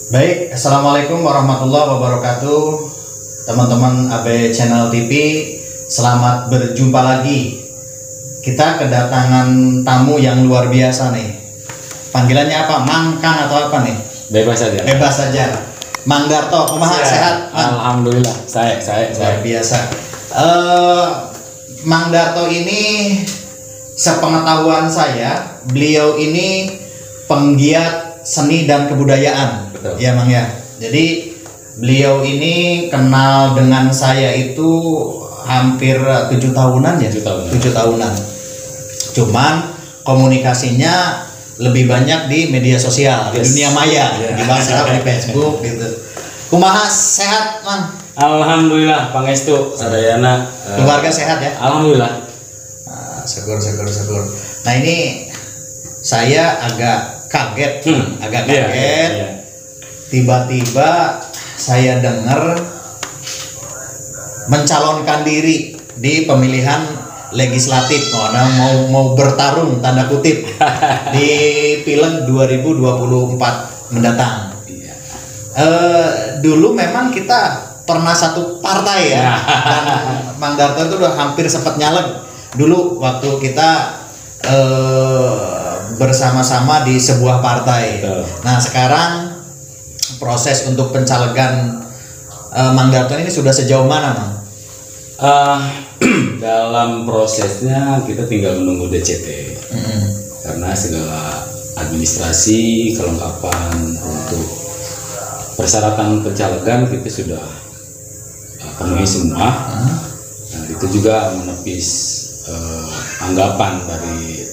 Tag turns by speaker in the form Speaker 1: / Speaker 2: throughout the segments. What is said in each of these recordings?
Speaker 1: Baik, Assalamualaikum warahmatullahi wabarakatuh. Teman-teman AB Channel TV, selamat berjumpa lagi. Kita kedatangan tamu yang luar biasa nih. Panggilannya apa? Mangkang atau apa nih?
Speaker 2: Bebas saja.
Speaker 1: Bebas saja. Mang Darto, kumaha sehat?
Speaker 2: Alhamdulillah, saya.
Speaker 1: Luar biasa. Mang Darto ini, sepengetahuan saya, beliau ini penggiat seni dan kebudayaan.
Speaker 2: Betul.
Speaker 1: Ya Mang ya. Jadi beliau ini kenal dengan saya itu hampir 7 tahunan ya.
Speaker 2: 7 tahunan.
Speaker 1: 7 tahunan. Cuman komunikasinya lebih banyak di media sosial, di dunia maya, di WhatsApp, di Facebook gitu. Kumaha sehat, Mang?
Speaker 2: Alhamdulillah, pangestu sadayana.
Speaker 1: Keluarga sehat ya?
Speaker 2: Alhamdulillah.
Speaker 1: Syukur. Nah ini saya agak kaget,
Speaker 2: Iya.
Speaker 1: Tiba-tiba saya dengar mencalonkan diri di pemilihan legislatif, mau bertarung tanda kutip di Pileg 2024 mendatang.
Speaker 2: Iya.
Speaker 1: Dulu memang kita pernah satu partai ya, dan Mang Darto itu udah hampir sempat nyalek dulu waktu kita bersama-sama di sebuah partai.
Speaker 2: Betul.
Speaker 1: Nah sekarang proses untuk pencalegan Mang Darto ini sudah sejauh mana, Mang?
Speaker 2: Dalam prosesnya kita tinggal menunggu DCT. Karena segala administrasi, kelengkapan untuk persyaratan pencalegan kita sudah penuhi semua. Nah, itu juga menepis anggapan dari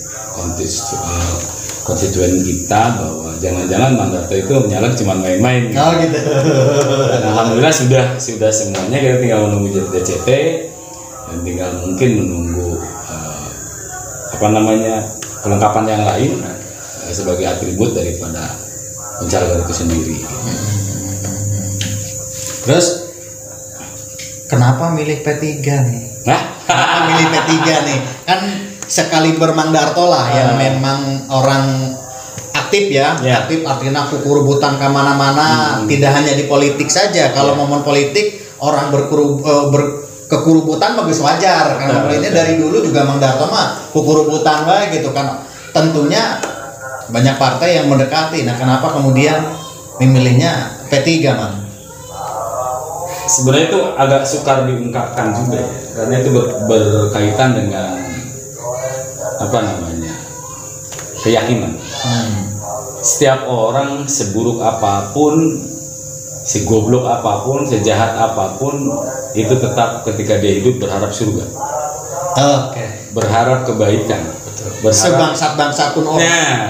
Speaker 2: konstituen kita bahwa jangan-jangan Mang Darto itu menyalek cuma main-main.
Speaker 1: Oh gitu.
Speaker 2: Dan alhamdulillah sudah semuanya, kita tinggal menunggu DCT dan tinggal mungkin menunggu kelengkapan yang lain sebagai atribut daripada pencalegan itu sendiri.
Speaker 1: Terus kenapa milih P3 nih? Kenapa milih P3 nih? Kan sekaliber Mang Darto lah yang memang orang aktif ya. Aktif artinya kukurubutan kemana-mana, tidak hanya di politik saja. Kalau momen politik orang kekurubutan bagus wajar, karena ini dari dulu juga Mang Darto mah kukurubutan wae gitu kan. Tentunya banyak partai yang mendekati. Nah, kenapa kemudian memilihnya P3, Mang?
Speaker 2: Sebenarnya itu agak sukar diungkapkan juga ya, karena itu berkaitan dengan keyakinan. Setiap orang seburuk apapun, segoblok apapun, sejahat apapun, itu tetap ketika dia hidup berharap surga. Berharap kebaikan. Sebangsat-bangsa pun orang. Nah,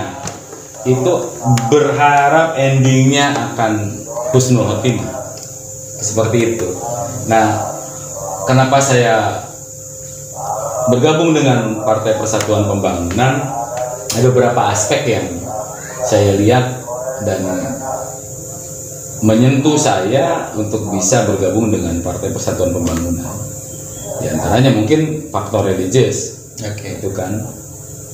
Speaker 2: itu berharap endingnya akan husnul khotimah. Seperti itu. Nah, kenapa saya bergabung dengan Partai Persatuan Pembangunan? Ada beberapa aspek yang saya lihat dan menyentuh saya untuk bisa bergabung dengan Partai Persatuan Pembangunan. Di antaranya mungkin faktor religius. Itu kan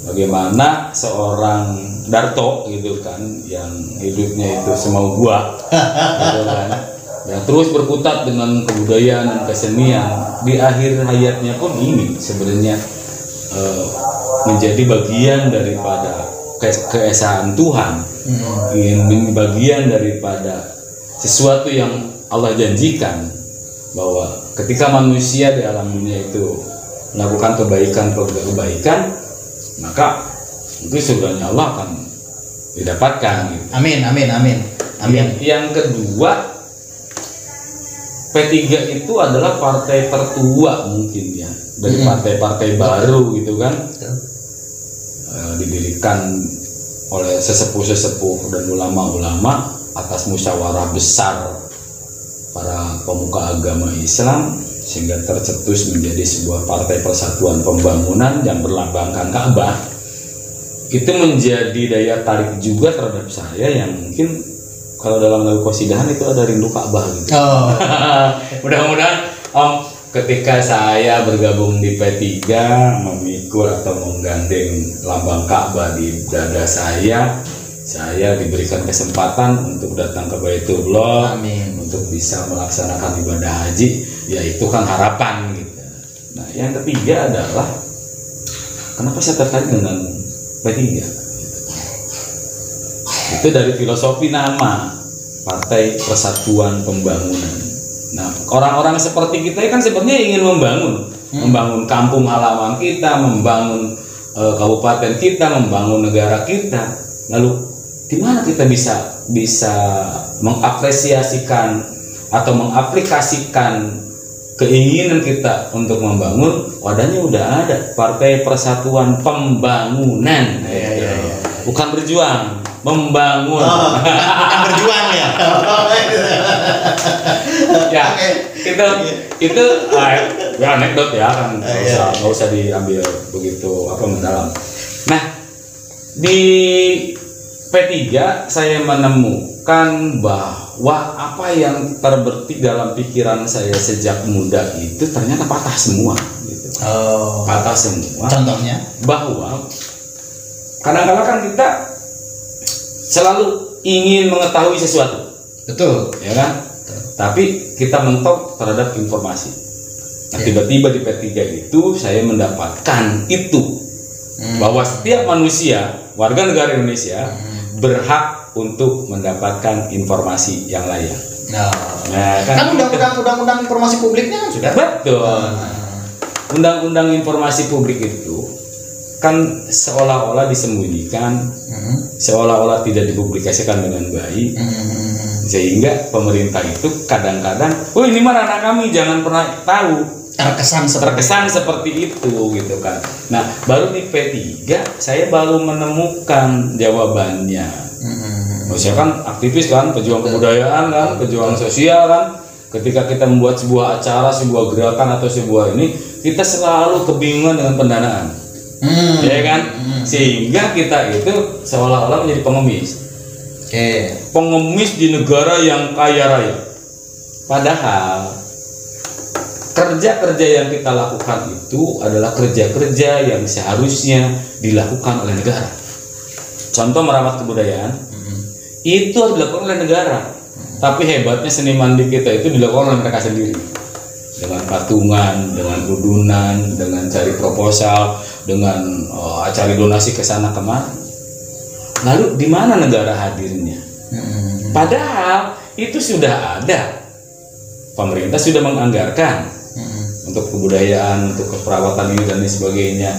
Speaker 2: bagaimana seorang Darto gitu kan yang hidupnya itu semau gua gitu kan, yang terus berkutat dengan kebudayaan dan kesenian, di akhir hayatnya pun ini sebenarnya menjadi bagian daripada keesaan Tuhan, ingin bagian daripada sesuatu yang Allah janjikan, bahwa ketika manusia di alam dunia itu melakukan kebaikan, maka itu surganya Allah akan didapatkan gitu. Amin. Yang kedua, P3 itu adalah partai tertua mungkin ya dari partai-partai baru gitu kan. Didirikan oleh sesepuh-sesepuh dan ulama-ulama atas musyawarah besar para pemuka agama Islam, sehingga tercetus menjadi sebuah Partai Persatuan Pembangunan yang berlambangkan Ka'bah. Itu menjadi daya tarik juga terhadap saya, yang mungkin kalau dalam lagu qasidahan itu ada rindu Ka'bah gitu. Mudah-mudahan ketika saya bergabung di P3, memikul atau menggandeng lambang Ka'bah di dada saya saya diberikan kesempatan untuk datang ke Baitullah, untuk bisa melaksanakan ibadah haji, ya itu kan harapan gitu. Nah, yang ketiga adalah kenapa saya tertarik dengan P3? Itu dari filosofi nama Partai Persatuan Pembangunan. Nah, orang-orang seperti kita kan sebenarnya ingin membangun kampung halaman kita, membangun kabupaten kita, membangun negara kita. Lalu di mana kita bisa mengapresiasikan atau mengaplikasikan keinginan kita untuk membangun? Wadahnya udah ada, Partai Persatuan Pembangunan. Bukan berjuang, membangun.
Speaker 1: Bukan berjuang ya.
Speaker 2: Ya, itu ya anekdot ya kan, nggak usah diambil begitu mendalam. Nah, di P3 saya menemukan bahwa apa yang terbetik dalam pikiran saya sejak muda itu ternyata patah semua gitu. Patah semua.
Speaker 1: Contohnya
Speaker 2: bahwa kadang-kadang kan kita selalu ingin mengetahui sesuatu.
Speaker 1: Betul,
Speaker 2: ya kan? Betul. Tapi kita mentok terhadap informasi. Nah, tiba-tiba di P3 itu saya mendapatkan itu bahwa setiap manusia, warga negara Indonesia berhak untuk mendapatkan informasi yang layak.
Speaker 1: Nah, kan undang-undang informasi publiknya kan sudah.
Speaker 2: Betul. Undang-undang informasi publik itu kan seolah-olah disembunyikan, seolah-olah tidak dipublikasikan dengan baik, sehingga pemerintah itu kadang-kadang, oh ini mah ranah kami, jangan pernah tahu. Terkesan seperti itu gitu kan. Nah, baru di P3 saya baru menemukan jawabannya. Saya kan aktivis kan, pejuang kebudayaan kan, pejuang sosial kan. Ketika kita membuat sebuah acara, sebuah gerakan atau sebuah ini, kita selalu kebingungan dengan pendanaan. Ya kan? Sehingga kita itu seolah-olah menjadi pengemis. Pengemis di negara yang kaya raya. Padahal kerja-kerja yang kita lakukan itu adalah kerja-kerja yang seharusnya dilakukan oleh negara. Contoh merawat kebudayaan, itu harus dilakukan oleh negara. Tapi hebatnya seniman di kita itu dilakukan oleh mereka sendiri. Dengan patungan, dengan udunan, dengan cari proposal, dengan cari donasi ke sana kemari. Lalu di mana negara hadirnya? Padahal itu sudah ada. Pemerintah sudah menganggarkan untuk kebudayaan, untuk keperawatan ini dan lain sebagainya.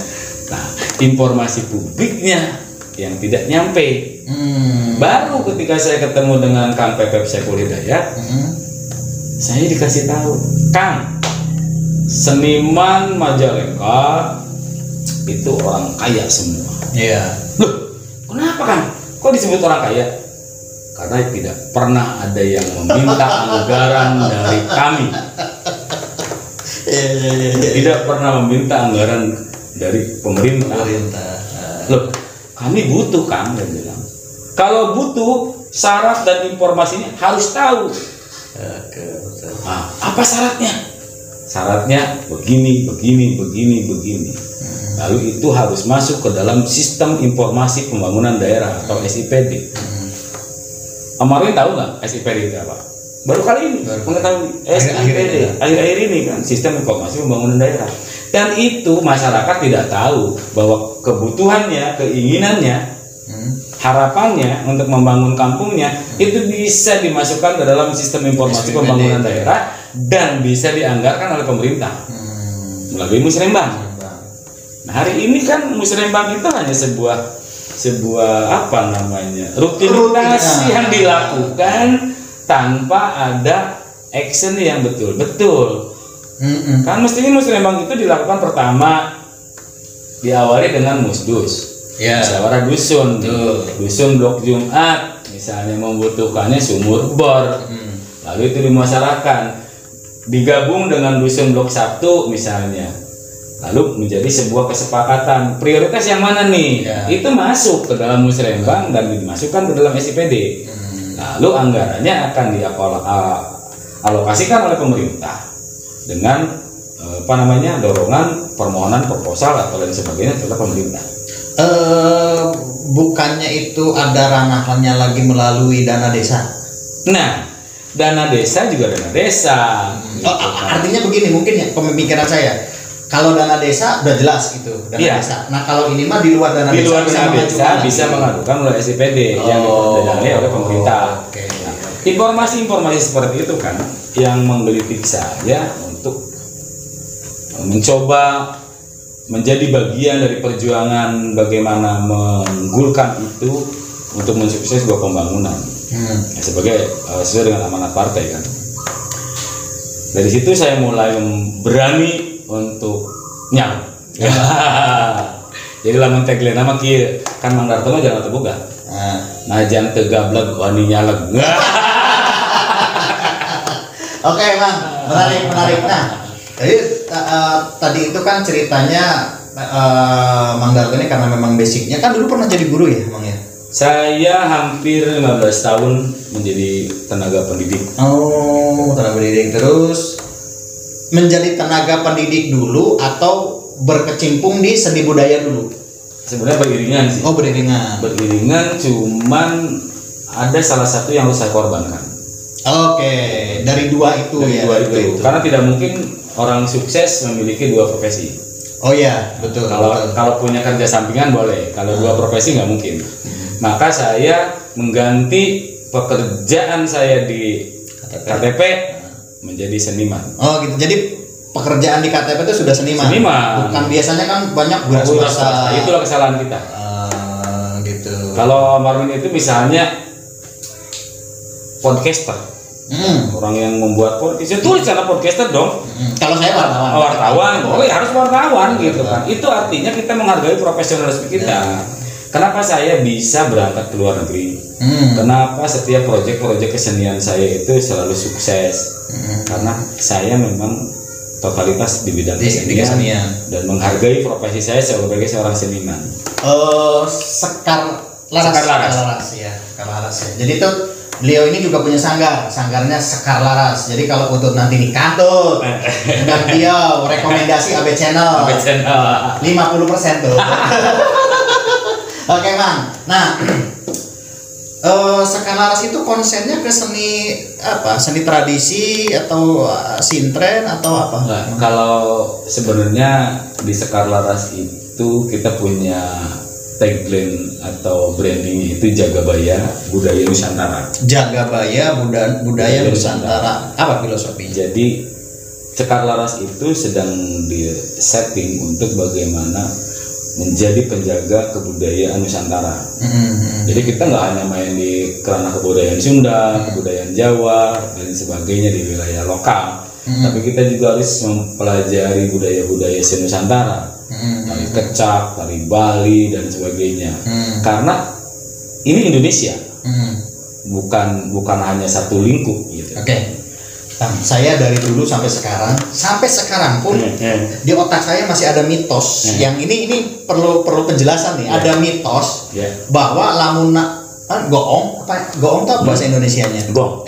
Speaker 2: Nah, informasi publiknya yang tidak nyampe. Baru ketika saya ketemu dengan Kang Pepep Saiful Hidayat, saya dikasih tahu, Kang, seniman Majalengka itu orang kaya semua. Loh, kenapa Kang? Kok disebut orang kaya? Karena tidak pernah ada yang meminta anggaran dari kami. Tidak pernah meminta anggaran dari pemerintah. Loh, kami butuh Kang, dia bilang. Kalau butuh, syarat dan informasinya harus tahu. Nah, apa syaratnya? Syaratnya begini. Lalu itu harus masuk ke dalam sistem informasi pembangunan daerah atau SIPD. Kemarin tahu nggak SIPD itu apa? Baru kali ini mengetahui SIPD akhir-akhir ini kan, sistem informasi pembangunan daerah. Dan itu masyarakat tidak tahu bahwa kebutuhannya, keinginannya, harapannya untuk membangun kampungnya itu bisa dimasukkan ke dalam sistem informasi pembangunan daerah dan bisa dianggarkan oleh pemerintah melalui musrembang. Nah, hari ini kan musrembang itu hanya sebuah rutinitas yang dilakukan tanpa ada action yang betul-betul. Kan mestinya musrembang itu dilakukan pertama diawali dengan musdus, musyawarah dusun, dusun blok Jumat misalnya membutuhkannya sumur bor, lalu itu dimusyawarahkan, digabung dengan dusun blok Sabtu misalnya, lalu menjadi sebuah kesepakatan prioritas yang mana nih, itu masuk ke dalam musrembang dan dimasukkan ke dalam SIPD. Lalu anggarannya akan dialokasikan oleh pemerintah dengan dorongan permohonan proposal atau lain sebagainya terhadap pemerintah.
Speaker 1: Bukannya itu ada ranahnya lagi melalui dana desa?
Speaker 2: Nah, dana desa juga dana desa.
Speaker 1: Artinya begini mungkin ya pemikiran saya. Kalau dana desa udah jelas itu dana desa. Nah kalau ini mah di luar dana
Speaker 2: desa. Di luar
Speaker 1: dana
Speaker 2: desa bisa mengadukan melalui SIPD yang didanai oleh pemerintah.
Speaker 1: Okay.
Speaker 2: Nah, informasi-informasi seperti itu kan yang menggelitik saya untuk mencoba menjadi bagian dari perjuangan bagaimana menggulkan itu untuk mensukses sebuah pembangunan sebagai sesuai dengan amanat partai kan. Dari situ saya mulai berani untuk nyal. Jadi lamun tagline nama kieu kan Mang Darto mah jangan terbuka. Nah jangan tegablek wani nyaleg.
Speaker 1: Oke Bang, menarik. Nah, jadi tadi itu kan ceritanya Mang Darto ini karena memang basicnya kan dulu pernah jadi guru ya, Mang ya?
Speaker 2: Saya hampir 15 tahun menjadi tenaga pendidik.
Speaker 1: Oh, tenaga pendidik. Terus menjadi tenaga pendidik dulu atau berkecimpung di seni budaya dulu?
Speaker 2: Sebenarnya beriringan sih.
Speaker 1: Oh, beriringan.
Speaker 2: Beriringan, cuman ada salah satu yang harus saya korbankan.
Speaker 1: Oke, dari dua itu ya.
Speaker 2: Dua itu. Karena tidak mungkin orang sukses memiliki dua profesi.
Speaker 1: Oh iya, betul.
Speaker 2: Kalau punya kerja sampingan boleh, kalau dua profesi nggak mungkin. Maka saya mengganti pekerjaan saya di KTP menjadi seniman.
Speaker 1: Oh gitu. Jadi pekerjaan di KTP itu sudah seniman. Bukan biasanya kan banyak swasta.
Speaker 2: Itulah kesalahan kita.
Speaker 1: Gitu.
Speaker 2: Kalau Marvin itu misalnya podcaster. Orang yang membuat podcast, tulis cara podcaster dong.
Speaker 1: Kalau saya wartawan.
Speaker 2: Wartawan. Oh ya harus wartawan gitu kan. Itu artinya kita menghargai profesionalisme kita. Kenapa saya bisa berangkat ke luar negeri? Kenapa setiap proyek-proyek kesenian saya itu selalu sukses? Karena saya memang totalitas di bidang kesenian dan menghargai profesi saya sebagai seorang seniman.
Speaker 1: Sekar Laras ya. Jadi itu beliau ini juga punya sanggarnya Sekar Laras. Jadi kalau untuk nanti nikah tuh dengan beliau rekomendasi AB Channel 50% tuh. Oke Bang. Nah, Sekar Laras itu konsennya ke seni apa? Seni tradisi atau sintren atau apa?
Speaker 2: Nah, kalau sebenarnya di Sekar Laras itu kita punya tagline atau branding itu Jagabaya Budaya Nusantara.
Speaker 1: Jagabaya Budaya Nusantara. Apa filosofinya?
Speaker 2: Jadi Sekar Laras itu sedang di setting untuk bagaimana menjadi penjaga kebudayaan Nusantara. Jadi kita nggak hanya main di kerana kebudayaan Sunda, kebudayaan Jawa dan sebagainya di wilayah lokal, tapi kita juga harus mempelajari budaya-budaya Nusantara. Tari Kecak, tari Bali dan sebagainya. Karena ini Indonesia, bukan hanya satu lingkup gitu.
Speaker 1: Oke. Saya dari dulu sampai sekarang pun di otak saya masih ada mitos yang ini perlu penjelasan nih. Ada mitos bahwa lamun goong tuh bahasa Indonesianya. Goong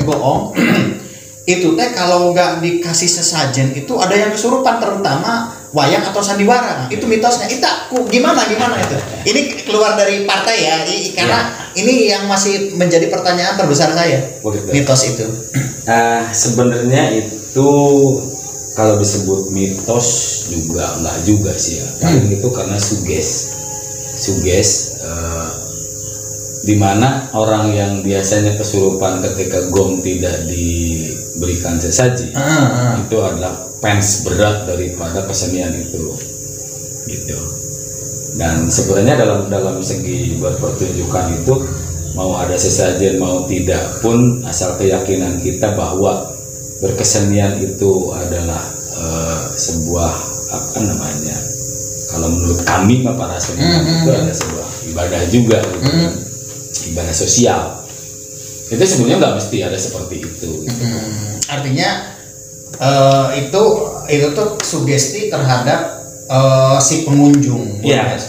Speaker 1: itu teh kalau nggak dikasih sesajen itu ada yang kesurupan, terutama wayang atau sandiwara. Itu mitosnya. Gimana itu? Ini keluar dari partai ya, karena ini yang masih menjadi pertanyaan terbesar saya. Mitos itu.
Speaker 2: Sebenarnya itu kalau disebut mitos juga enggak juga sih ya. Paling itu karena suges di mana orang yang biasanya kesurupan ketika gong tidak diberikan sesaji itu adalah fans berat daripada kesenian itu gitu. Dan sebenarnya dalam segi buat pertunjukan itu mau ada sesajen mau tidak pun asal keyakinan kita bahwa berkesenian itu adalah sebuah apa namanya, kalau menurut kami para seniman itu ada sebuah ibadah juga gitu kan. Ibadah sosial itu sebenarnya nggak mesti ada seperti itu gitu.
Speaker 1: Artinya itu tuh sugesti terhadap si pengunjung,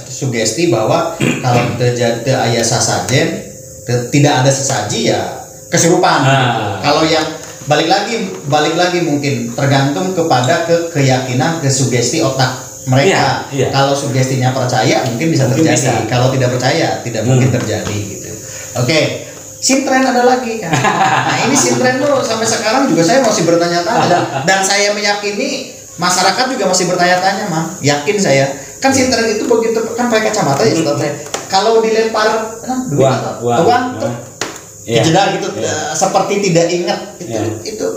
Speaker 1: sugesti bahwa kalau terjadi ayah sasajen tidak ada sesaji ya kesurupan gitu. Kalau yang balik lagi mungkin tergantung kepada keyakinan, kesugesti otak mereka. Iya. Kalau sugestinya percaya mungkin bisa terjadi, kalau tidak percaya tidak mungkin terjadi gitu. Oke. Sintren ada lagi kan. Nah ini sintren tuh sampai sekarang juga saya masih bertanya-tanya dan saya meyakini masyarakat juga masih bertanya-tanya, Mang. Yakin saya. Kan sintren itu begitu kan pakai kacamata ya, Ustaz. Kalau dilempar uang jeda gitu seperti tidak ingat itu.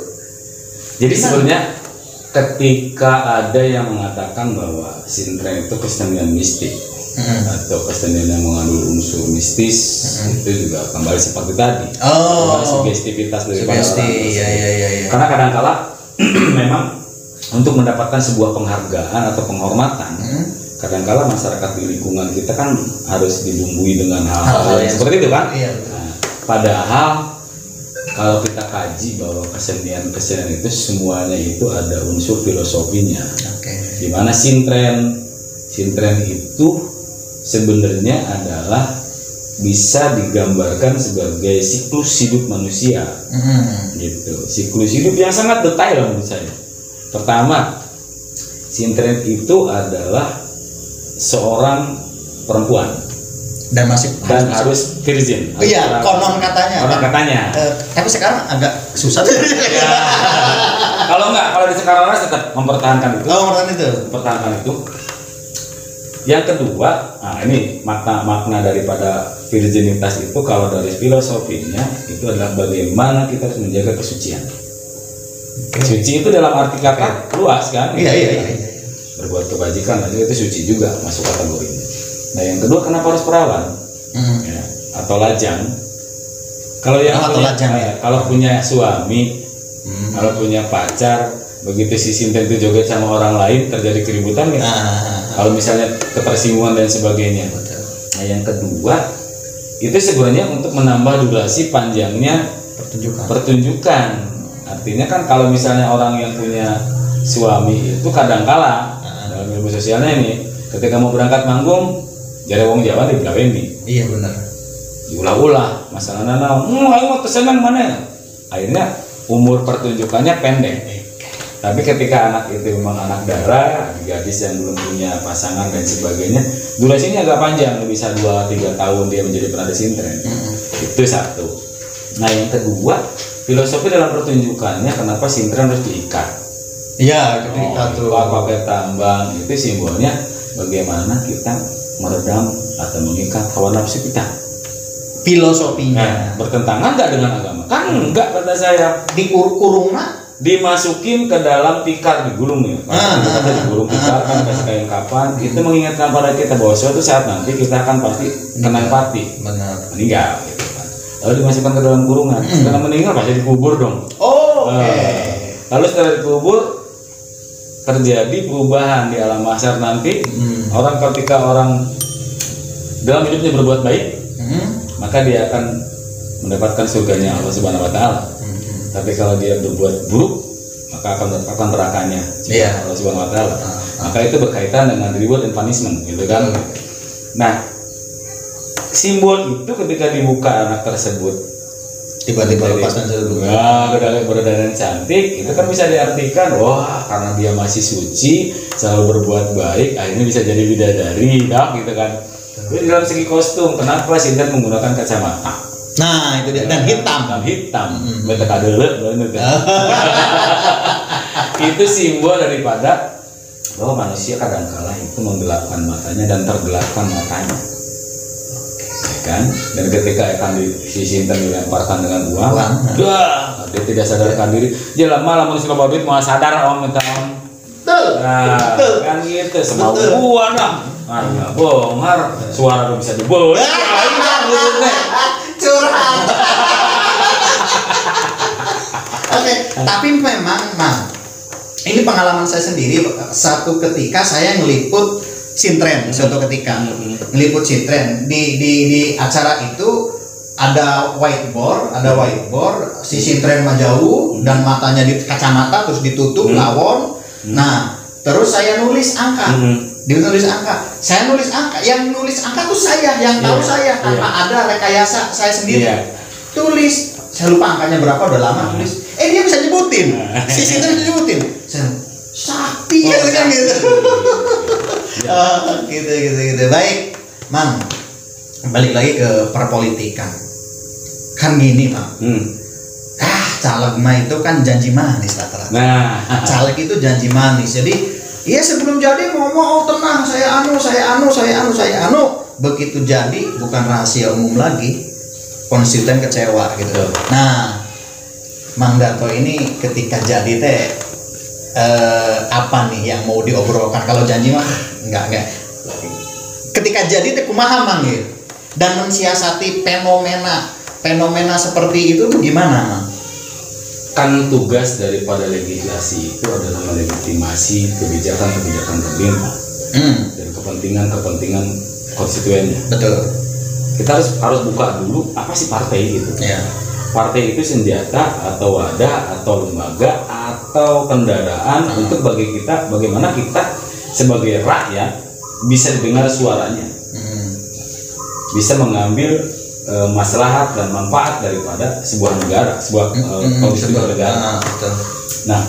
Speaker 2: Jadi sebenarnya ketika ada yang mengatakan bahwa sintren itu kesenian mistik atau kesenian yang mengandung unsur mistis, itu juga kembali seperti tadi. Sugestivitas daripada orang. Iya. Karena kadang-kala memang untuk mendapatkan sebuah penghargaan atau penghormatan, kadang-kala masyarakat di lingkungan kita kan harus dibumbui dengan hal-hal yang seperti itu kan. Nah, padahal kalau kita kaji bahwa kesenian itu semuanya itu ada unsur filosofinya. Di mana sintren itu sebenarnya adalah bisa digambarkan sebagai siklus hidup manusia. Gitu. Siklus hidup yang sangat detail menurut saya. Pertama, sintren itu adalah seorang perempuan
Speaker 1: dan
Speaker 2: harus virgin.
Speaker 1: Iya, konon katanya. Tapi sekarang agak susah.
Speaker 2: Kalau di sekarang tetap mempertahankan itu. Mempertahankan itu. Yang kedua, nah ini makna daripada virginitas itu kalau dari filosofinya itu adalah bagaimana kita harus menjaga kesucian. Suci itu dalam arti kata luas kan?
Speaker 1: Iya.
Speaker 2: Berbuat kebajikan aja itu suci juga masuk kategorinya. Nah yang kedua, kenapa harus perawan? Atau lajang? Kalau punya suami, kalau punya pacar, begitu si sintren itu joget sama orang lain terjadi keributan ya. Kalau misalnya ketersinggungan dan sebagainya. Nah yang kedua itu sebenarnya untuk menambah durasi panjangnya pertunjukan. Artinya kan kalau misalnya orang yang punya suami itu kadang-kala dalam ilmu sosialnya ini ketika mau berangkat manggung jare wong Jawa digaweni.
Speaker 1: Iya benar.
Speaker 2: Diulah-ulah masalahnya ayo mau kesenang mana. Akhirnya umur pertunjukannya pendek. Tapi ketika anak itu memang anak darah, gadis yang belum punya pasangan dan sebagainya, durasinya agak panjang, bisa 2-3 tahun dia menjadi penada sintren. Itu satu. Nah yang kedua, filosofi dalam pertunjukannya kenapa sintren harus diikat.
Speaker 1: Iya, ketika
Speaker 2: pakai tambang itu simbolnya bagaimana kita meredam atau mengikat hawa nafsu kita.
Speaker 1: Filosofinya
Speaker 2: bertentangan nggak dengan agama? Kan enggak kata saya.
Speaker 1: Kurungnya
Speaker 2: dimasukin ke dalam tikar, digulung ya. Kita digulung tikar kan kasih kain kapan, itu mengingatkan pada kita bahwa suatu saat nanti kita akan pasti kena mati. Meninggal gitu kan. Lalu dimasukkan ke dalam kurungan. Setelah meninggal pasti dikubur dong. Lalu setelah dikubur terjadi perubahan di alam mahsyar nanti. Ketika orang dalam hidupnya berbuat baik, maka dia akan mendapatkan surganya Allah Subhanahu wa taala. Tapi kalau dia berbuat buruk, maka akan mendapatkan nerakanya Allah Subhanahu wa taala. Maka itu berkaitan dengan reward and punishment gitu kan. Nah, simbol itu ketika dibuka anak tersebut
Speaker 1: tiba-tiba lepas dan
Speaker 2: berdandan cantik, itu kan bisa diartikan wah karena dia masih suci, selalu berbuat baik, akhirnya bisa jadi bidadari, gitu kan. Jadi dalam segi kostum, kenapa sintren menggunakan kacamata?
Speaker 1: Nah itu dia, dan hitam.
Speaker 2: Itu simbol daripada bahwa manusia kadang-kala itu menggelapkan matanya dan tergelapkan matanya, kan? Dan ketika akan disinten dilemparkan dengan uang, dia tidak sadarkan diri. Dia malah manusia babit mau sadar minta kan gitu semau buah nggak bongar suara bisa dibawa.
Speaker 1: Curhat. Oke, tapi memang ini pengalaman saya sendiri. Satu ketika saya ngeliput sintren, ngeliput sintren di acara itu ada whiteboard, si sintren mah jauh dan matanya di kacamata terus ditutup lawon. Nah, terus saya nulis angka. Dia nulis angka, saya nulis angka, yang nulis angka tuh saya, yang tahu saya tanpa ada rekayasa saya sendiri. Tulis, saya lupa angkanya berapa, udah lama tulis. Dia bisa nyebutin, si Sinten bisa nyebutin. Sakti kan gitu. Gitu. Baik, Mang. Balik lagi ke perpolitikan. Kan gini, Mang. Caleg mah itu kan janji manis rata-rata.
Speaker 2: Nah,
Speaker 1: caleg itu janji manis. Jadi, iya sebelum jadi ngomong tenang, saya anu. Begitu jadi bukan rahasia umum lagi. Konstituen kecewa gitu. Nah, Mang Darto ini ketika jadi teh apa nih yang mau diobrolkan? Kalau janji mah enggak. Ketika jadi teh kumaha Mang gitu. Dan mensiasati fenomena seperti itu tuh gimana, Mang?
Speaker 2: Kan tugas daripada legislasi itu adalah melegitimasi kebijakan-kebijakan pemerintah dan kepentingan konstituennya.
Speaker 1: Betul.
Speaker 2: Kita harus buka dulu apa sih partai gitu.
Speaker 1: Ya.
Speaker 2: Partai itu senjata atau wadah atau lembaga atau kendaraan untuk bagaimana kita sebagai rakyat bisa didengar suaranya, bisa mengambil maslahat dan manfaat daripada sebuah negara, sebuah kondisi negara. Nah,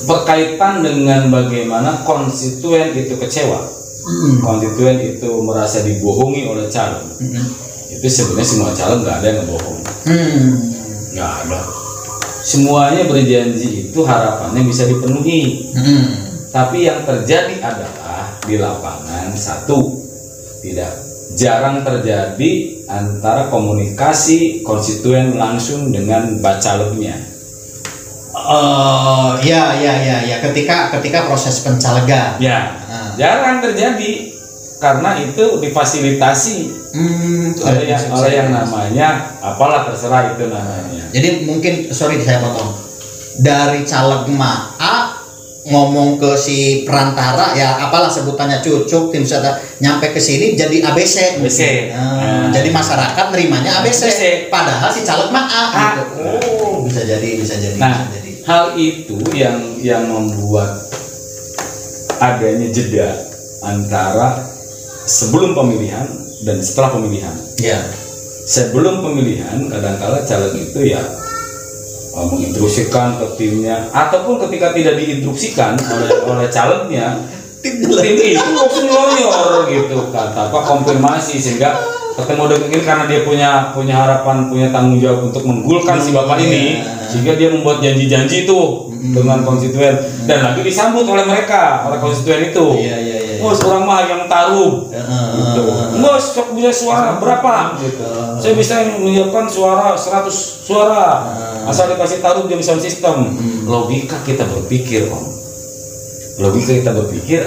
Speaker 2: berkaitan dengan bagaimana konstituen itu kecewa, konstituen itu merasa dibohongi oleh calon. Itu sebenarnya semua calon nggak ada yang ngebohong, nggak ada. Semuanya berjanji itu harapannya bisa dipenuhi. Tapi yang terjadi adalah di lapangan jarang terjadi antara komunikasi konstituen langsung dengan bacaleknya.
Speaker 1: Ya. Ketika proses pencalegan.
Speaker 2: Ya, jarang terjadi karena itu difasilitasi oleh yang namanya apalah terserah itu namanya.
Speaker 1: Jadi mungkin saya potong. Dari caleg A ngomong ke si perantara ya apalah sebutannya cucuk tim serta nyampe ke sini jadi ABC. Jadi masyarakat nerimanya ABC. Padahal si caleg mah A. Gitu. Bisa jadi.
Speaker 2: Nah, hal itu yang membuat adanya jeda antara sebelum pemilihan dan setelah pemilihan.
Speaker 1: Ya. Sebelum
Speaker 2: pemilihan kadang-kala caleg itu ya menginstruksikan ke timnya, ataupun ketika tidak diinstruksikan oleh calegnya, tim itu langsung ngelonyor gitu kan, tanpa konfirmasi, sehingga ketemu dengan ini karena dia punya harapan, punya tanggung jawab untuk menggulkan si bapak ini, sehingga dia membuat janji-janji itu dengan konstituen dan lagi disambut oleh konstituen itu. Bos, orang mah yang taruh gitu. Bos, sok bisa suara berapa gitu. Saya bisa menyiapkan suara 100 suara asal dikasih taruh di sound system. Logika kita berpikir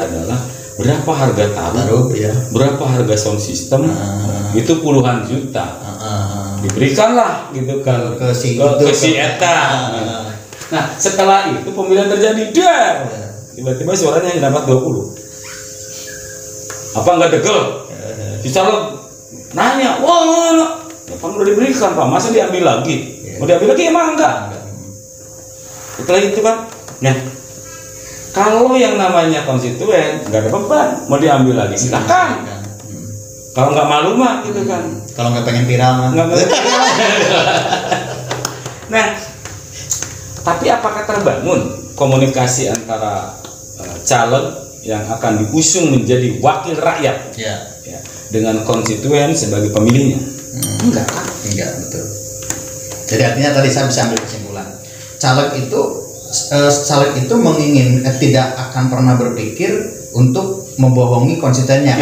Speaker 2: adalah berapa harga taruh ya? Berapa harga sound system? Itu puluhan juta. Diberikanlah gitu kan ke si eta. Nah, setelah itu pemilihan terjadi, tiba-tiba suaranya hanya dapat 20. Apa enggak degel? Si calon nanya, wah, ya kan udah diberikan Pak, masa diambil lagi? Mau diambil lagi emang enggak? Setelah itu kan, nah, kalau yang namanya konstituen nggak ada beban, mau diambil lagi silakan. Kalau nggak malu mah gitu kan.
Speaker 1: Kalau nggak pengen viral mah.
Speaker 2: Nah, tapi apakah terbangun komunikasi antara calon yang akan diusung menjadi wakil rakyat ya, dengan konstituen sebagai pemilihnya? Enggak,
Speaker 1: betul. Jadi artinya tadi saya bisa ambil kesimpulan, caleg itu tidak akan pernah berpikir untuk membohongi konstituennya.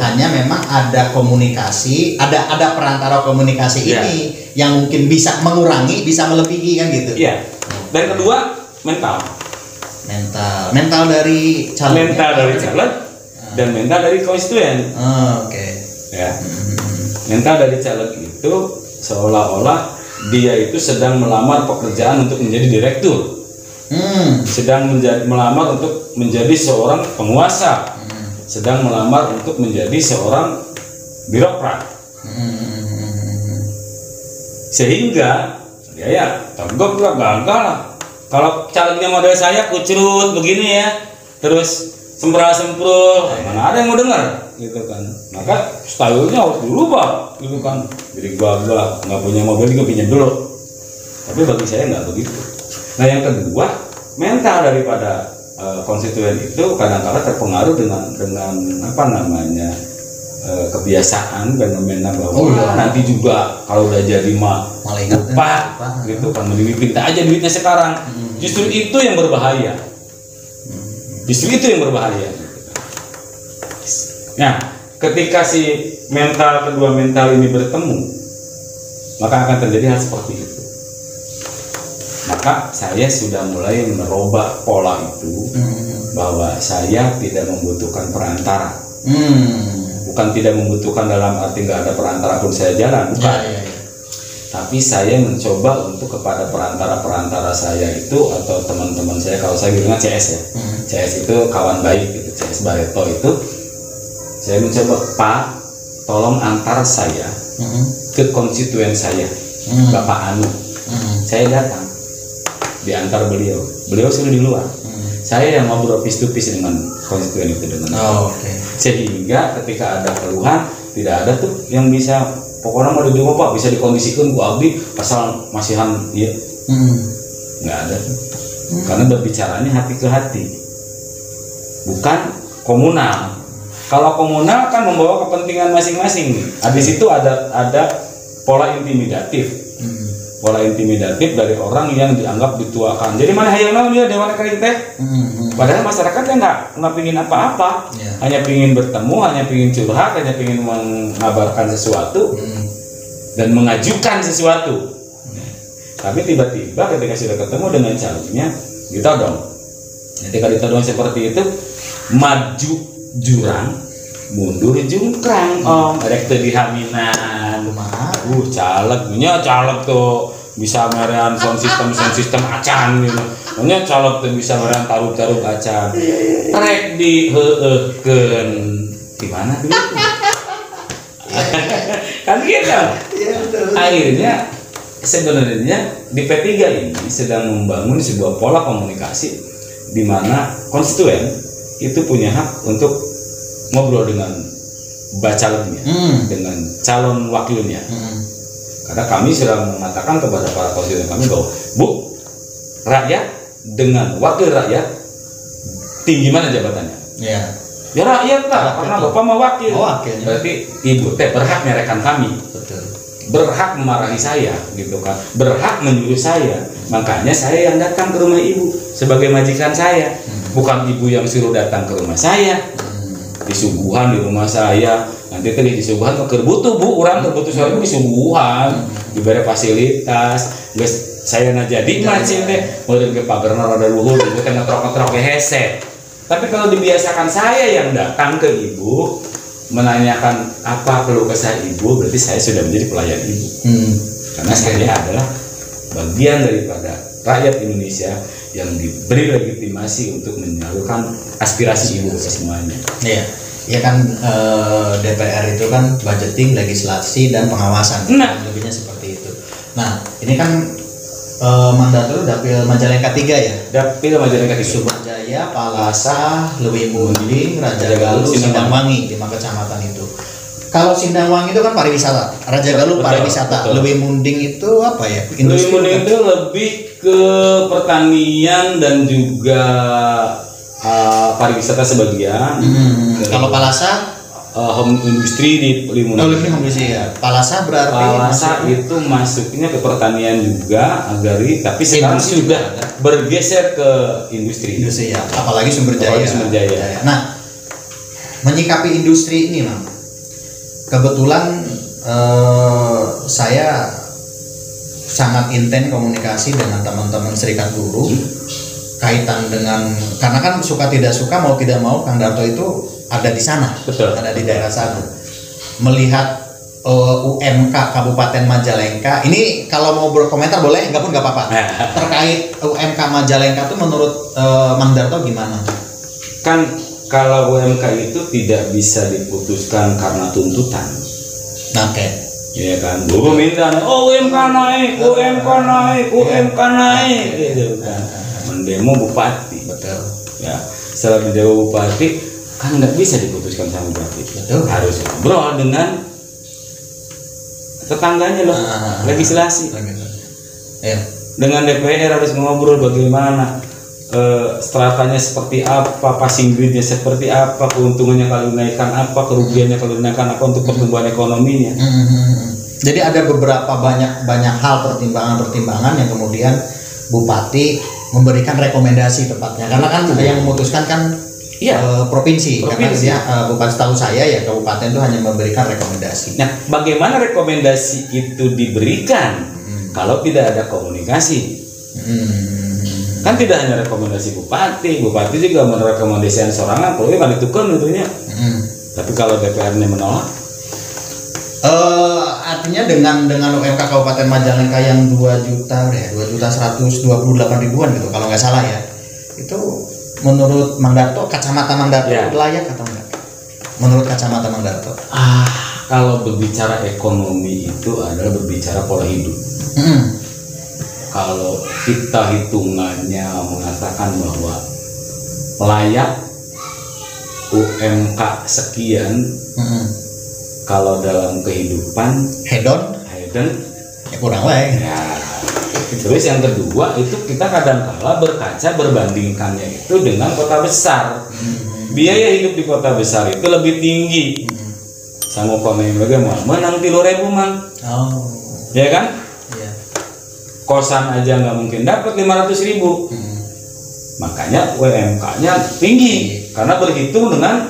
Speaker 1: Hanya memang ada komunikasi, ada perantara komunikasi ini yang mungkin bisa mengurangi, bisa melebihi kan gitu.
Speaker 2: Iya. Dan kedua, mental dari caleg, dan mental dari konstituen. Ya. Mental dari caleg itu seolah-olah dia itu sedang melamar pekerjaan untuk menjadi direktur, sedang melamar untuk menjadi seorang penguasa, sedang melamar untuk menjadi seorang birokrat, sehingga dia ya tanggap gagal lah. Kalau calegnya model saya kucurut begini ya, terus sempral-semprul, mana ada yang mau dengar gitu kan. Maka stylenya harus dirubah gitu kan. Jadi gagah, nggak punya mobil juga pinjam dulu. Tapi bagi saya nggak begitu. Nah, yang kedua, mental daripada konstituen itu kadang-kala terpengaruh dengan apa namanya kebiasaan fenomena bahwa nanti juga kalau udah jadi mah tepat gitu kan, minta aja duitnya sekarang. Justru itu yang berbahaya. Justru itu yang berbahaya. Nah, ketika si kedua mental ini bertemu, maka akan terjadi hal seperti itu. Maka saya sudah mulai merubah pola itu, bahwa saya tidak membutuhkan perantara. Bukan tidak membutuhkan dalam arti nggak ada perantara pun saya jalan, bukan. Tapi saya mencoba untuk kepada perantara saya itu atau teman-teman saya, kalau saya bilangnya CS ya, CS itu kawan baik gitu, CS Barreto itu, saya mencoba, Pak, tolong antar saya ke konstituen saya, Bapak Anu. Saya datang, diantar beliau sudah di luar. Saya yang ngobrol face to face dengan konstituen itu dengan sehingga ketika ada keluhan tidak ada tuh yang bisa pokoknya mau dijual Pak, bisa dikondisikan gua abdi asal masihan iya. Nggak ada tuh. Karena berbicaranya hati ke hati, bukan komunal. Kalau komunal kan membawa kepentingan masing-masing. Di situ ada pola intimidatif. Pola intimidatif dari orang yang dianggap dituakan. Jadi mana hayang naon dia dewan kali teh? Padahal masyarakatnya nggak pingin apa-apa, hanya pingin bertemu, hanya pingin curhat, hanya pingin mengabarkan sesuatu dan mengajukan sesuatu. Tapi tiba-tiba ketika sudah ketemu dengan calonnya, ditodong. Ketika ditodong seperti itu, maju jurang, mundur jungkrang, rek teu dihaminan. Caleg tuh bisa merean sound system acan gitu. Nya caleg tuh bisa merean taruh acan. Rek diheueukeun di mana tuh? Kan gitu. Akhirnya sebenarnya di P3 ini sedang membangun sebuah pola komunikasi di mana konstituen itu punya hak untuk ngobrol dengan bacaleknya, dengan calon wakilnya. Karena kami sudah mengatakan kepada para konstituen kami bahwa, Bu, rakyat dengan wakil rakyat tinggi mana jabatannya? Ya rakyat lah, karena Bapak mau wakil. Berarti Ibu teh berhak merekan kami. Berhak memarahi saya gitu kan, berhak menyuruh saya. Makanya saya yang datang ke rumah Ibu sebagai majikan saya, bukan Ibu yang suruh datang ke rumah saya. Disuguhan di rumah saya, nanti tadi disuguhan ke butuh Bu, orang terbutuh soalnya disuguhan, diberi fasilitas, guys saya na jadi macam teh, meureun ke pagerna rada luhur, ibu teh ngetrok-ngetrok ke hese. Tapi kalau dibiasakan saya yang datang ke Ibu menanyakan apa keluh kesah Ibu, berarti saya sudah menjadi pelayan Ibu. Karena saya adalah bagian daripada rakyat Indonesia yang diberi legitimasi untuk menyalurkan aspirasi Ibu ke semuanya.
Speaker 1: Iya kan, DPR itu kan budgeting, legislasi dan pengawasan. Lebihnya seperti itu. Nah, ini kan mandat lu Dapil Majalengka 3 ya?
Speaker 2: Dapil Majalengka 3.
Speaker 1: Subrajaya, Palasa, Leuwi Munding, Rajagaluh, Sindangwangi, 5 kecamatan itu. Kalau Sindangwangi itu kan pariwisata, Rajagaluh pariwisata, Leuwi Munding itu apa ya?
Speaker 2: Leuwi Munding itu lebih ke pertanian dan juga pariwisata sebagian.
Speaker 1: Kalau Palasa
Speaker 2: home industry di Leuwi Munding.
Speaker 1: Home industry ya. Palasa berarti
Speaker 2: Palasa itu masuknya ke pertanian juga agari, tapi sekarang sudah bergeser ke industri.
Speaker 1: Industri ya. Apalagi Sumber Jaya. Nah, menyikapi industri ini, Mang. Kebetulan saya sangat intens komunikasi dengan teman-teman serikat buruh kaitan dengan, karena kan suka tidak suka mau tidak mau Kang Darto itu ada di sana.
Speaker 2: Betul.
Speaker 1: Ada di daerah sana, melihat UMK Kabupaten Majalengka ini. Kalau mau berkomentar boleh, enggak pun enggak apa-apa. Terkait UMK Majalengka itu menurut Mang Darto gimana?
Speaker 2: Kan kalau UMK itu tidak bisa diputuskan karena tuntutan. Iya kan, guru minta, UMK naik, gitu kan. Mendemo bupati.
Speaker 1: Betul.
Speaker 2: Ya, setelah mendemo bupati kan nggak bisa diputuskan sama bupati.
Speaker 1: Betul.
Speaker 2: Harus ngobrol dengan tetangganya loh, legislasi.
Speaker 1: Ya.
Speaker 2: Dengan DPR harus ngobrol bagaimana stratanya seperti apa, passing grade-nya seperti apa, keuntungannya kalau dinaikkan apa, kerugiannya kalau dinaikkan apa untuk pertumbuhan ekonominya.
Speaker 1: Jadi ada beberapa banyak hal pertimbangan yang kemudian Bupati memberikan rekomendasi tepatnya, karena kan yang memutuskan kan provinsi. Karena dia bukan setahu saya ya kabupaten itu hanya memberikan rekomendasi.
Speaker 2: Nah, bagaimana rekomendasi itu diberikan kalau tidak ada komunikasi? Kan tidak hanya rekomendasi bupati juga merekomendasikan sorangan, kalau kan itu kan tentunya. Tapi kalau DPR-nya menolak,
Speaker 1: artinya dengan UMK Kabupaten Majalengka yang 2.128.000 gitu kalau nggak salah ya, itu menurut Mang Darto, kacamata Mang Darto layak atau enggak? Menurut kacamata Mang Darto?
Speaker 2: Kalau berbicara ekonomi itu adalah berbicara pola hidup. Kalau kita hitungannya mengatakan bahwa layak UMK sekian, kalau dalam kehidupan hedon
Speaker 1: ya kurang layak.
Speaker 2: Terus yang kedua itu kita kadang-kala berkaca berbandingkannya itu dengan kota besar. Biaya hidup di kota besar itu lebih tinggi. Sama konen bagaimana? Menang 3.000 mang. Ya kan? Kosan aja nggak mungkin dapat 500.000. Makanya UMK-nya tinggi karena berhitung dengan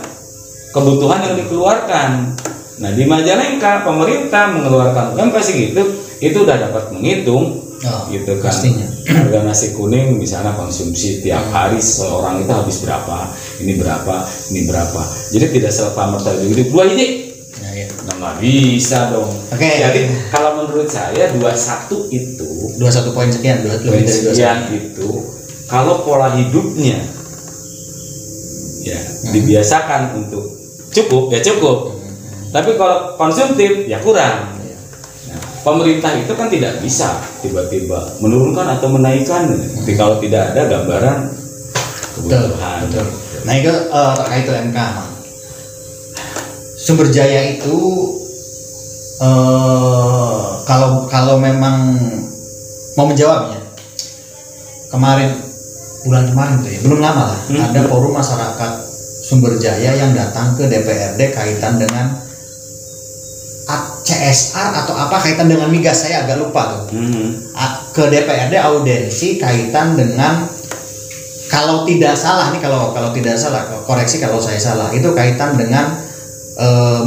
Speaker 2: kebutuhan yang dikeluarkan. Nah, di Majalengka pemerintah mengeluarkan UMK segitu, itu udah dapat menghitung gitu kan.
Speaker 1: Pastinya.
Speaker 2: Harga nasi kuning misalnya konsumsi tiap hari seorang itu habis berapa, ini berapa. Jadi tidak serta-merta begitu. Dua ini nggak bisa dong. Jadi kalau menurut saya 21
Speaker 1: poin sekian, lebih dari 21
Speaker 2: itu kalau pola hidupnya ya dibiasakan untuk cukup. Tapi kalau konsumtif ya kurang. Nah, pemerintah itu kan tidak bisa tiba-tiba menurunkan atau menaikkan. Tapi kalau tidak ada gambaran kebutuhan.
Speaker 1: Betul. Nah itu terkait UMK, Sumber Jaya itu kalau memang mau menjawabnya, bulan kemarin tuh ya, belum lama lah, ada forum masyarakat Sumber Jaya yang datang ke DPRD kaitan dengan CSR atau apa kaitan dengan migas, saya agak lupa tuh. Ke DPRD audiensi kaitan dengan, kalau tidak salah nih, kalau tidak salah koreksi kalau saya salah, itu kaitan dengan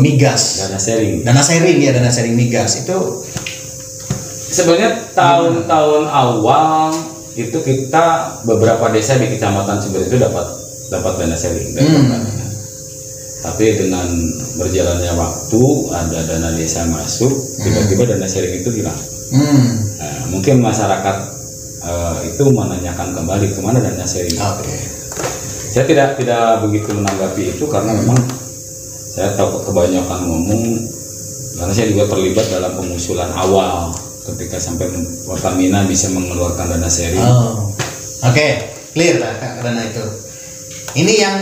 Speaker 1: migas, dana sharing migas. Itu
Speaker 2: sebenarnya tahun-tahun awal itu kita beberapa desa di Kecamatan Sumber itu dapat dana sharing dari pertanian. Tapi dengan berjalannya waktu ada dana desa masuk, tiba-tiba dana sharing itu hilang. Nah, mungkin masyarakat itu menanyakan kembali kemana dana sharing. Saya tidak begitu menanggapi itu karena memang saya tahu kebanyakan ngomong karena saya juga terlibat dalam pengusulan awal ketika sampai Pertamina bisa mengeluarkan dana sharing.
Speaker 1: Clear lah dana itu. Ini yang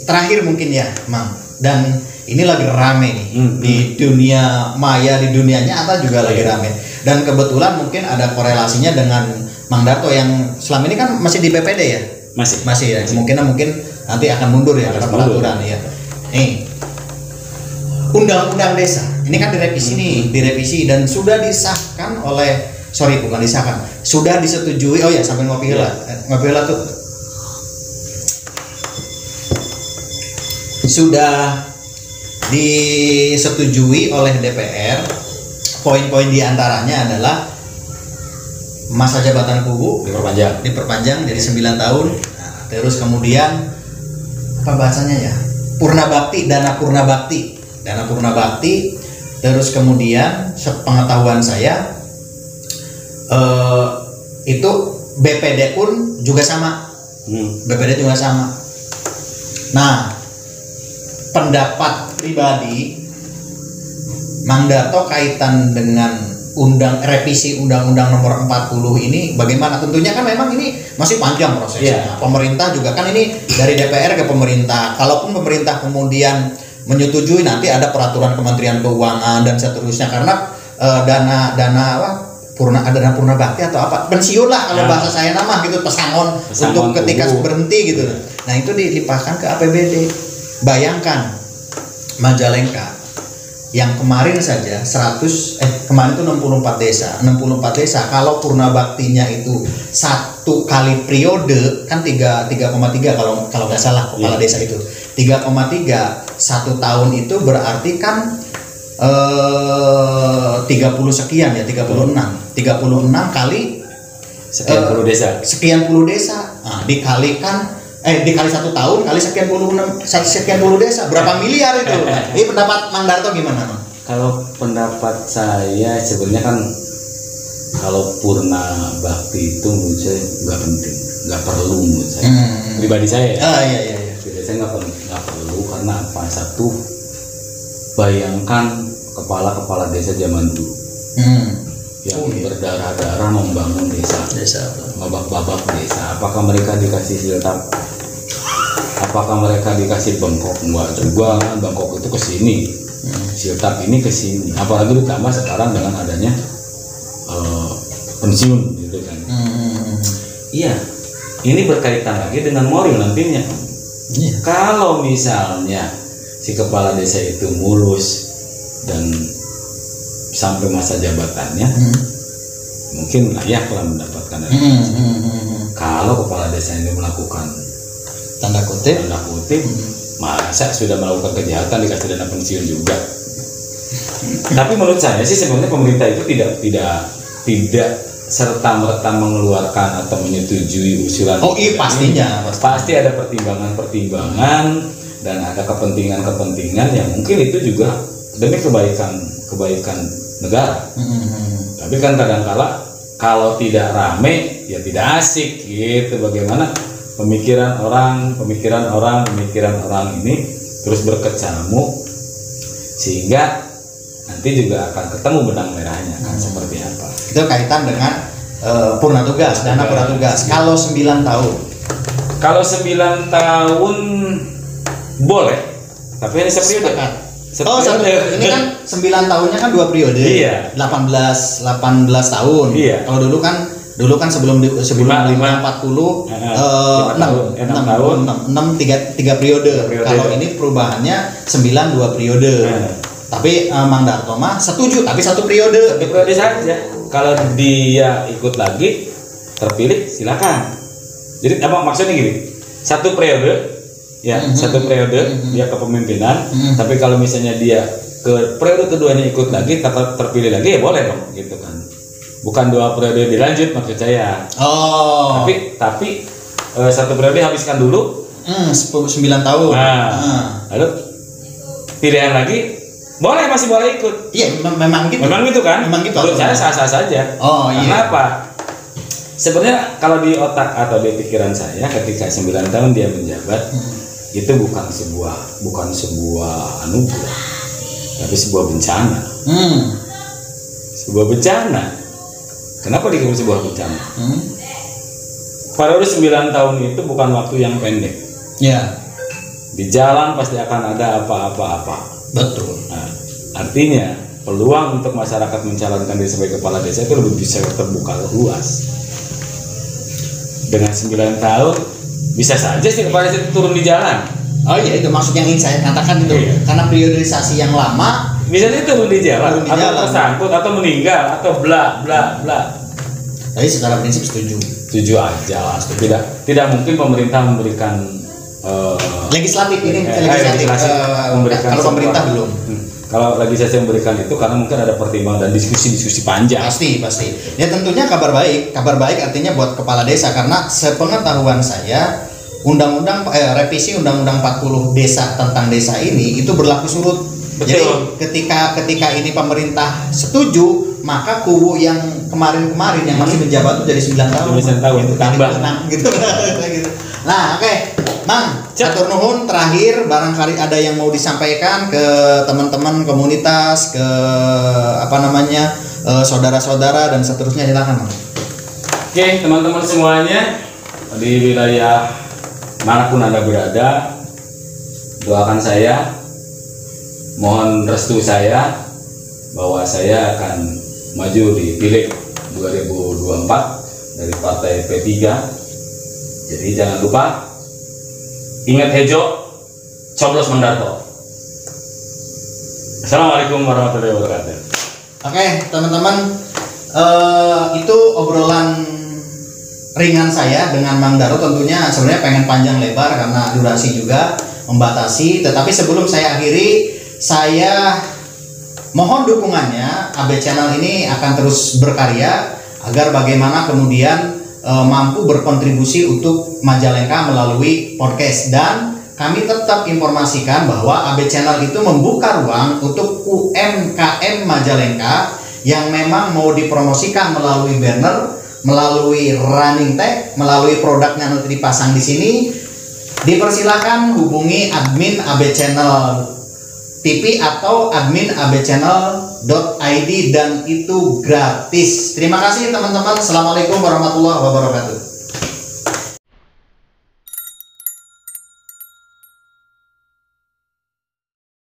Speaker 1: terakhir mungkin ya, Mang. Dan ini lagi rame nih di dunia maya, di dunia nyata juga lagi rame. Dan kebetulan mungkin ada korelasinya dengan Mang Darto yang selama ini kan masih di BPD ya. Masih ya. Kemungkinan mungkin nanti akan mundur ya karena peraturan ya. Nih, undang-undang desa ini kan direvisi dan sudah disahkan oleh, sudah disetujui. Sampai ngopi lah tuh sudah disetujui oleh DPR. Poin-poin diantaranya adalah masa jabatan kubu diperpanjang jadi 9 tahun. Nah, terus kemudian apa bahasanya ya? Dana purna bakti. Terus kemudian sepengetahuan saya itu BPD pun juga sama. Nah, pendapat pribadi Mang Darto kaitan dengan revisi Undang-Undang Nomor 40 ini bagaimana? Tentunya kan memang ini masih panjang prosesnya. Pemerintah juga kan ini dari DPR ke pemerintah. Kalaupun pemerintah kemudian menyetujui, nanti ada peraturan Kementerian Keuangan dan seterusnya, karena dana dana purna bakti atau apa, pensiun lah kalau bahasa saya nama gitu, pesangon untuk ketika berhenti gitu. Nah itu dilimpahkan ke APBD. Bayangkan Majalengka yang kemarin saja kemarin itu 64 desa kalau purna baktinya itu 1 kali periode kan 3,3 kalau nggak salah kepala desa itu 3,3 1 tahun itu berarti kan 30 sekian ya 36 kali sekian puluh desa. Nah, dikali 1 tahun kali sekian puluh desa berapa miliar itu? Ini pendapat Mang Darto gimana, Mang?
Speaker 2: Kalau pendapat saya sebenarnya kan kalau purna bakti itu menurut saya nggak penting, nggak perlu menurut saya. Pribadi saya ya.
Speaker 1: Iya.
Speaker 2: Pribadi saya nggak perlu karena apa? Satu, bayangkan kepala desa zaman dulu yang berdarah-darah membangun desa babak desa. Apakah mereka dikasih siltap? Apakah mereka dikasih bengkok? Enggak juga, bengkok itu ke sini, siltap ini ke sini. Apalagi ditambah sekarang dengan adanya pensiun gitu kan. Iya, ini berkaitan lagi dengan moral nantinya. Kalau misalnya si kepala desa itu mulus dan sampai masa jabatannya mungkin layaklah mendapatkan kalau kepala desa ini melakukan
Speaker 1: tanda kutip
Speaker 2: masa sudah melakukan kejahatan dikasih dana pensiun juga. Tapi menurut saya sih sebenarnya pemerintah itu tidak serta-merta mengeluarkan atau menyetujui usulan.
Speaker 1: Pastinya
Speaker 2: pasti ada pertimbangan dan ada kepentingan yang mungkin itu juga demi kebaikan negara. Tapi kan kadang-kala kalau tidak rame ya tidak asik gitu. Bagaimana pemikiran orang ini terus berkecamuk sehingga nanti juga akan ketemu benang merahnya kan seperti apa.
Speaker 1: Itu kaitan dengan purna tugas, dana purna tugas. Kalau 9 tahun.
Speaker 2: Kalau 9 tahun boleh, tapi ini seperiode.
Speaker 1: Ini kan 9 tahunnya kan 2 periode.
Speaker 2: Iya.
Speaker 1: 18 tahun.
Speaker 2: Iya.
Speaker 1: Kalau dulu kan sebelum 540 6 3 periode. Kalau ini perubahannya 9 2 periode. Tapi Mang Darto mah setuju tapi 1 periode.
Speaker 2: 1 periode saja. Kalau dia ikut lagi terpilih silakan. Jadi apa maksudnya gini? 1 periode ya, 1 periode dia kepemimpinan, tapi kalau misalnya dia ke periode keduanya ikut lagi terpilih lagi ya boleh dong gitu kan. Bukan 2 periode dilanjut maksud saya. Tapi 1 periode habiskan dulu
Speaker 1: 9 tahun.
Speaker 2: Lalu pilihan lagi masih boleh ikut.
Speaker 1: Iya, memang gitu
Speaker 2: kan. Menurut saya sah-sah saja. Kenapa? Sebenarnya kalau di otak atau di pikiran saya ketika 9 tahun dia menjabat itu bukan sebuah anugerah, tapi sebuah bencana. Sebuah bencana. Kenapa disebut sebuah bencana? Periode 9 tahun itu bukan waktu yang pendek.
Speaker 1: Ya.
Speaker 2: Di jalan pasti akan ada apa-apa.
Speaker 1: Betul.
Speaker 2: Nah, artinya peluang untuk masyarakat mencalonkan diri sebagai kepala desa itu lebih bisa terbuka luas. Dengan 9 tahun bisa saja sih kepala desa itu turun di jalan.
Speaker 1: Oh iya, itu maksud yang ingin saya katakan itu. Iya. Karena priorisasi yang lama
Speaker 2: bisa saja turun di jalan, atau tersangkut atau meninggal atau bla bla bla.
Speaker 1: Tapi secara prinsip setuju
Speaker 2: aja. Tidak mungkin pemerintah memberikan
Speaker 1: legislatif memberikan kalau pemerintah belum.
Speaker 2: Kalau legislasi memberikan itu karena mungkin ada pertimbangan dan diskusi panjang.
Speaker 1: Pasti. Ya tentunya kabar baik artinya buat kepala desa karena sepengetahuan saya revisi undang-undang 40 desa tentang desa ini itu berlaku surut.
Speaker 2: Betul.
Speaker 1: Jadi ketika ini pemerintah setuju, maka kubu yang kemarin yang masih menjabat itu jadi 9 tahun.
Speaker 2: 9 tahun
Speaker 1: gitu,
Speaker 2: tambah.
Speaker 1: Gitu. Nah, oke. Mang, atur nuhun terakhir barangkali ada yang mau disampaikan ke teman-teman komunitas, ke saudara-saudara dan seterusnya, silakan, Mang.
Speaker 2: Oke, teman-teman semuanya di wilayah manapun Anda berada, doakan saya, mohon restu saya bahwa saya akan maju di pileg 2024 dari Partai P3. Jadi jangan lupa, ingat Hejo, coblos Mang Darto. Assalamualaikum warahmatullahi wabarakatuh.
Speaker 1: Oke, teman-teman, itu obrolan ringan saya dengan Mang Darto. Tentunya sebenarnya pengen panjang lebar karena durasi juga membatasi. Tetapi sebelum saya akhiri, saya mohon dukungannya. AB Channel ini akan terus berkarya agar bagaimana kemudian mampu berkontribusi untuk Majalengka melalui podcast, dan kami tetap informasikan bahwa AB Channel itu membuka ruang untuk UMKM Majalengka yang memang mau dipromosikan melalui banner, melalui running tag, melalui produknya nanti dipasang di sini. Dipersilakan hubungi admin AB Channel TV atau admin abchannel.id dan itu gratis. Terima kasih teman-teman. Assalamualaikum warahmatullahi wabarakatuh.